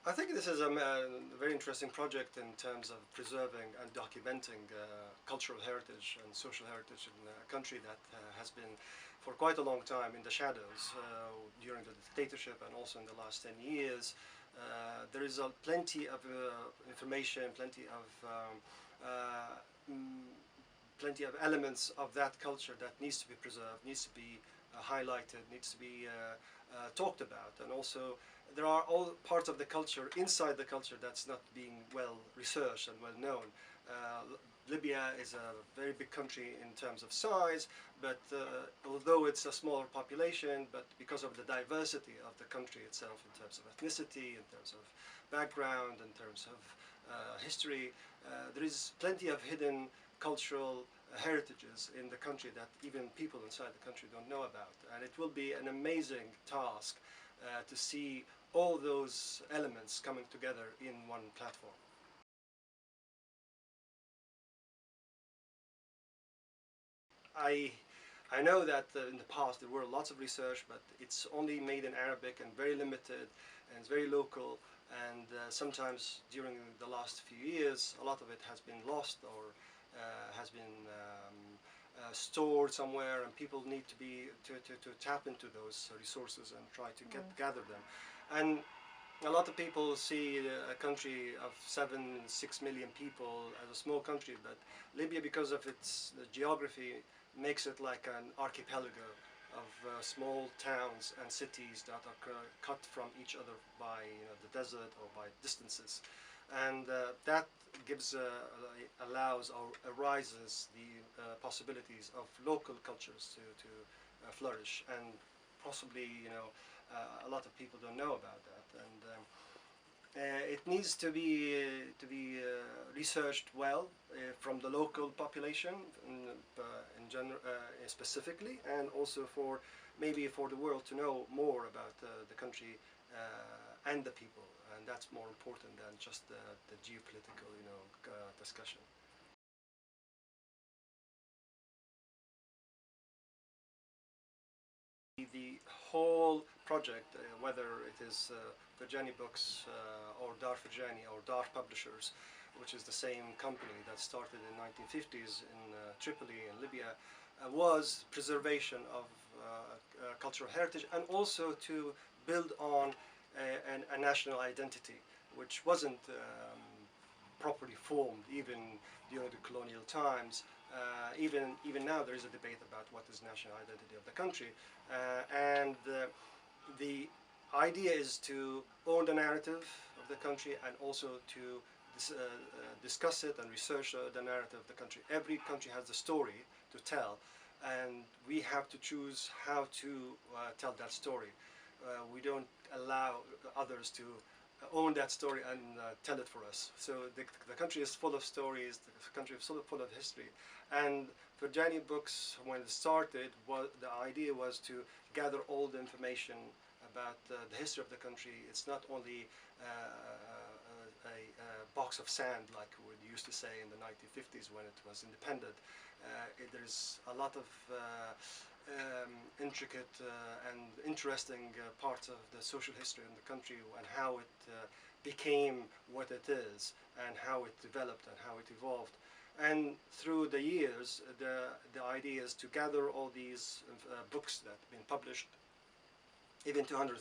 I think this is a very interesting project in terms of preserving and documenting cultural heritage and social heritage in a country that has been for quite a long time in the shadows during the dictatorship and also in the last 10 years. There is plenty of information, mm, plenty of elements of that culture that needs to be preserved, needs to be highlighted, needs to be talked about. And also there are all parts of the culture, inside the culture, that's not being well researched and well known. Libya is a very big country in terms of size, but although it's a smaller population, but because of the diversity of the country itself in terms of ethnicity, in terms of background, in terms of history, there is plenty of hidden cultural heritages in the country that even people inside the country don't know about. And it will be an amazing task to see all those elements coming together in one platform. I I know that in the past there were lots of research, but it's only made in Arabic and very limited and it's very local. And sometimes during the last few years, a lot of it has been lost or has been stored somewhere, and people need to be to tap into those resources and try to gather them. And a lot of people see a country of 6 million people as a small country, but Libya, because of its geography, makes it like an archipelago of small towns and cities that are cut from each other by the desert or by distances, and that gives allows or arises the possibilities of local cultures to flourish, and possibly a lot of people don't know about that, and it needs to be researched well from the local population in general, specifically, and also for maybe for the world to know more about the country and the people, and that's more important than just the geopolitical discussion. The whole project, whether it is Vajani Books or Dar Vajani or Dar Publishers, which is the same company that started in 1950s in Tripoli in Libya, was preservation of cultural heritage, and also to build on a national identity, which wasn't properly formed even during the colonial times. Even now there is a debate about what is national identity of the country, and the idea is to own the narrative of the country and also to discuss it and research the narrative of the country. Every country has a story to tell, and we have to choose how to tell that story. We don't allow others to own that story and tell it for us. So the country is full of stories, the country is full of history. And for Jani Books, when it started, the idea was to gather all the information about the history of the country. It's not only a box of sand like we used to say in the 1950s when it was independent. There's a lot of intricate and interesting parts of the social history in the country and how it became what it is and how it developed and how it evolved. And through the years, the idea is to gather all these books that have been published even 200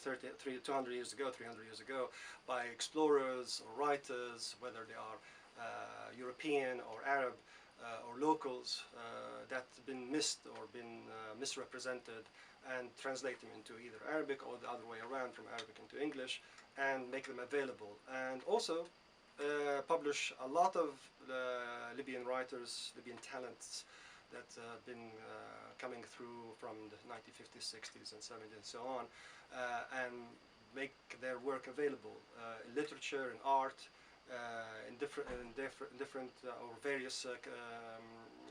years ago, 300 years ago, by explorers or writers, whether they are European or Arab or locals that have been missed or been misrepresented, and translate them into either Arabic or the other way around, from Arabic into English, and make them available. And also publish a lot of Libyan writers, Libyan talents that have been coming through from the 1950s, 60s, and 70s, and so on, and make their work available in literature, in art, in different or various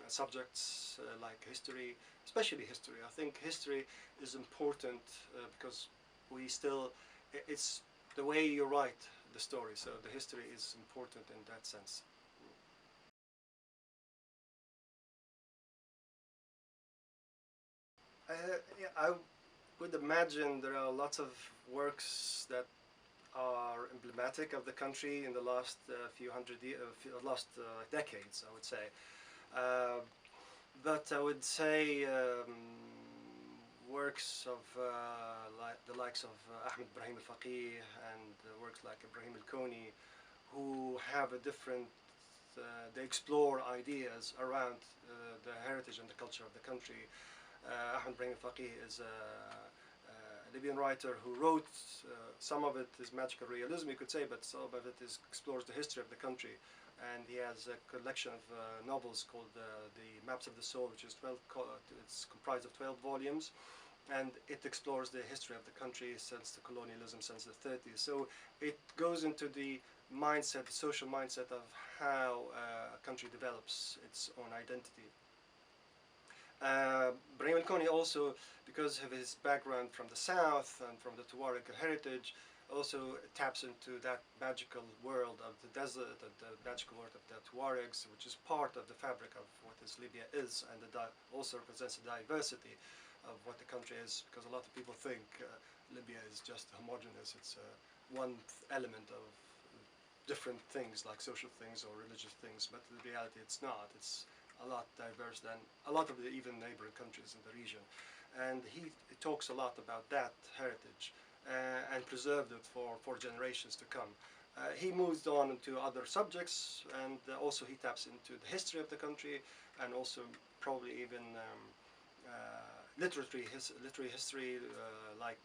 subjects like history, especially history. I think history is important because we still, it's the way you write the story, so the history is important in that sense. Yeah, I would imagine there are lots of works that are emblematic of the country in the last last decades, I would say. Uh, but I would say works of the likes of Ahmed Ibrahim al-Faqih and works like Ibrahim al-Koni, who have a different, they explore ideas around the heritage and the culture of the country. Ahmed Ibrahim al-Faqih is a Libyan writer who wrote, some of it is magical realism, you could say, but some of it explores the history of the country. And he has a collection of novels called the Maps of the Soul, which is it's comprised of 12 volumes, and it explores the history of the country since the colonialism, since the 30s. So it goes into the mindset, the social mindset of how a country develops its own identity. Brahim al-Koni also, because of his background from the south and from the Tuareg heritage, also taps into that magical world of the desert, and the magical world of the Tuaregs, which is part of the fabric of what Libya is, and also represents the diversity of what the country is, because a lot of people think Libya is just homogeneous. It's one element of different things, like social things or religious things, but in reality it's not. It's a lot diverse than a lot of the even neighboring countries in the region. And he talks a lot about that heritage and preserved it for generations to come. He moved on into other subjects, and also he taps into the history of the country, and also probably even literary history, like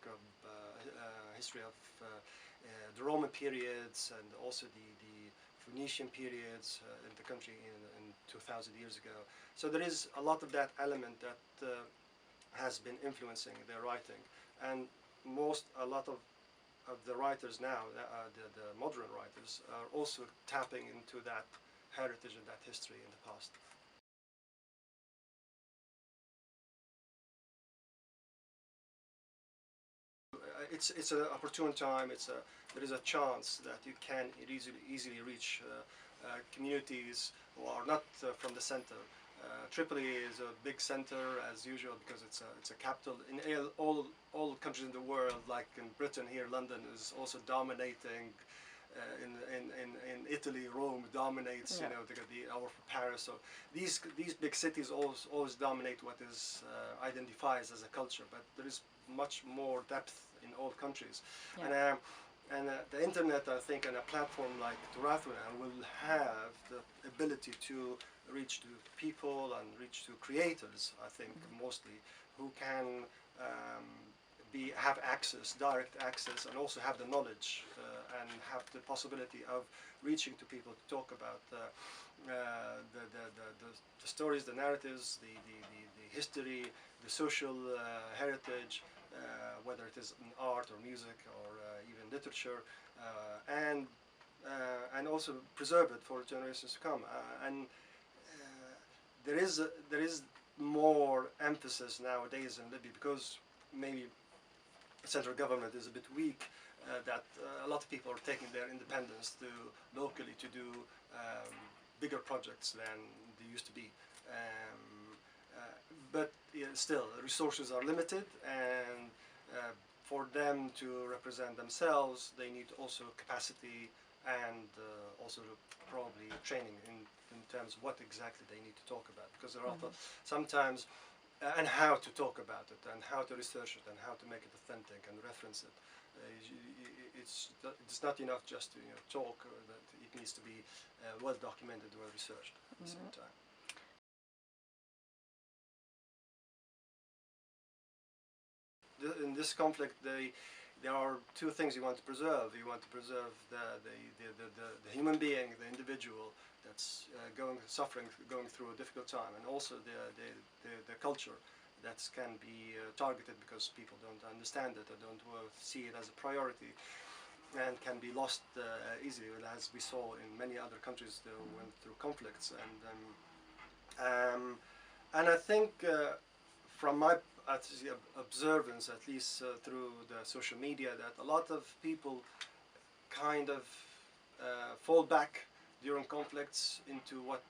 history of the Roman periods, and also the Phoenician periods in the country in 2,000 years ago. So there is a lot of that element that has been influencing their writing, and a lot of the writers now, the modern writers, are also tapping into that heritage and that history in the past. It's an opportune time. There is a chance that you can easily reach communities who are not from the center. Tripoli is a big center as usual, because it's a capital. In all countries in the world, like in Britain here, London is also dominating. In Italy, Rome dominates. Yeah. You know, or Paris. So these big cities always dominate what is identifies as a culture. But there is much more depth in all countries. Yeah. And the internet, I think, and a platform like Tourathna will have the ability to reach to people and reach to creators, I think, mostly, who can have access, direct access, and also have the knowledge and have the possibility of reaching to people to talk about the stories, the narratives, the history, the social heritage, whether it is in art or music or even literature, and also preserve it for generations to come. And there is more emphasis nowadays in Libya, because maybe the central government is a bit weak, that a lot of people are taking their independence locally to do bigger projects than they used to be. But still, resources are limited, and for them to represent themselves, they need also capacity and also probably training in terms of what exactly they need to talk about, because there are sometimes and how to talk about it, and how to research it, and how to make it authentic and reference it. It's not enough just to talk. That it needs to be well documented, well researched at the same time. In this conflict, there are two things you want to preserve. You want to preserve the human being, the individual that's suffering, going through a difficult time, and also the culture that can be targeted because people don't understand it or don't see it as a priority, and can be lost easily, as we saw in many other countries that went through conflicts. And I think from my observance, at least through the social media, that a lot of people kind of fall back during conflicts into what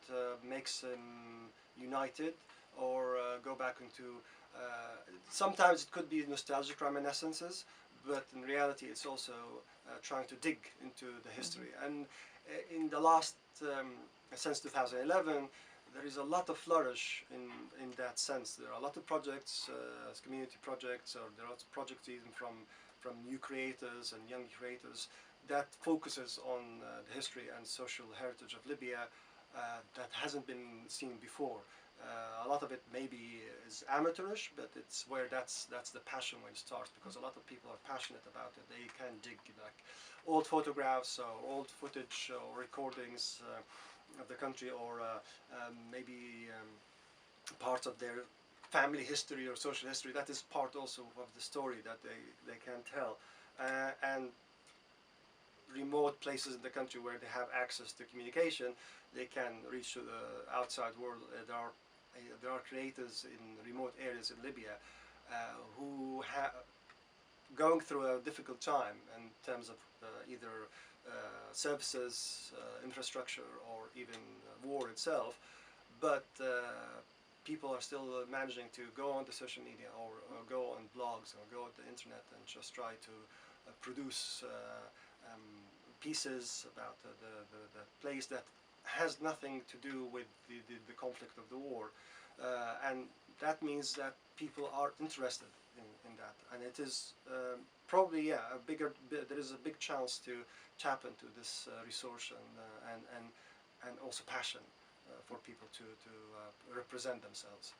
makes them united, or go back into sometimes it could be nostalgic reminiscences, but in reality it's also trying to dig into the history. And in the last, since 2011, there is a lot of flourish in that sense. There are a lot of projects, community projects, or there are lots of projects even from new creators and young creators that focuses on the history and social heritage of Libya that hasn't been seen before. A lot of it maybe is amateurish, but it's where that's the passion when it starts, because a lot of people are passionate about it. They can dig like old photographs or old footage or recordings of the country, or maybe parts of their family history or social history. That is part also of the story that they can tell. And remote places in the country where they have access to communication, they can reach to the outside world. There are creators in remote areas in Libya who have going through a difficult time in terms of either services, infrastructure, or even war itself, but people are still managing to go on the social media or go on blogs or go on the internet and just try to produce pieces about the place that has nothing to do with the conflict of the war, and that means that people are interested in that, and it is probably there is a big chance to tap into this resource and also passion for people to represent themselves.